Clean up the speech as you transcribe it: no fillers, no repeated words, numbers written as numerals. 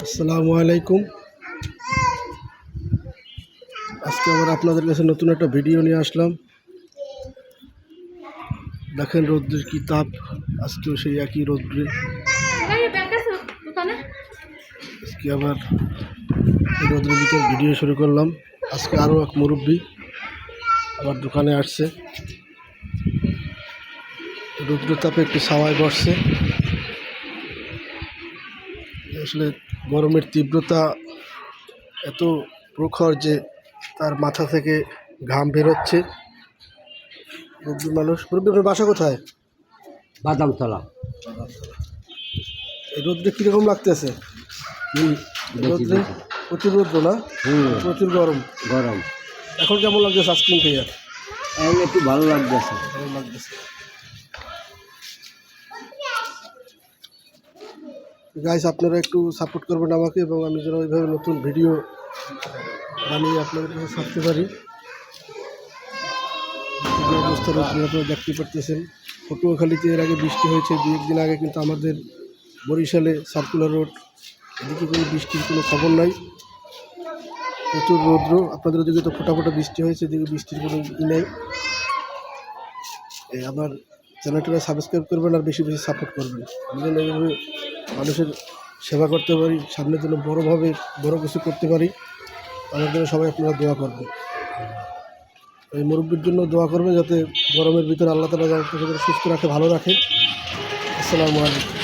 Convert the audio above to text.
আসসালামু আলাইকুম। আজকে আবার আপনাদের কাছে নতুন একটা ভিডিও নিয়ে আসলাম। দেখেন রৌদ্রের কি তাপ, আজকেও সেই একই রৌদ্রে। আজকে আবার রৌদ্রের ভিতর ভিডিও শুরু করলাম। আজকে আরও এক মুরব্বি আবার দোকানে আসছে। রৌদ্রের তাপে একটু ছাওয়ায় বসছে। আসলে গরমের তীব্রতা এত প্রখর যে তার মাথা থেকে ঘাম বেরোচ্ছে। মুরব্বীর বাসা কোথায়? বাদামতলা। এই রোদ্রে কীরকম লাগতেছে? রোদ্রে প্রচুর রোদ্র না? প্রচুর গরম। এখন কেমন লাগতেছে আইসক্রিম খেয়ে? এখন একটু ভালো লাগতেছে। গাইস, আপনারা একটু সাপোর্ট করবেন আমাকে, এবং আমি যেন ওইভাবে নতুন ভিডিও বানিয়ে আপনাদের কাছে ছাড়তে পারি। যে অবস্থা রোদ্রে আপনারা দেখতে পারতেছেন। পটুয়াখালীতে এর আগে বৃষ্টি হয়েছে, 2-1 দিন আগে, কিন্তু আমাদের বরিশালে সার্কুলার রোড এদিকে কোনো বৃষ্টির কোনো খবর নাই। প্রচুর রৌদ্র। আপনাদের ওদিকে তো ফোটা ফোটা বৃষ্টি হয়েছে, এদিকে বৃষ্টির কোনো ই নেই। আমার চ্যানেলটা সাবস্ক্রাইব করবেন আর বেশি বেশি সাপোর্ট করবেন। আমি যেন এইভাবে মানুষের সেবা করতে পারি, সামনের জন্য বড় কিছু করতে পারি। আমার জন্য সবাই আপনারা দোয়া করবেন। এই মুরব্বির জন্য দোয়া করবেন, যাতে গরমের ভিতরে আল্লাহ তাআলা সুস্থ রাখে, ভালো রাখে। আসসালামু আলাইকুম।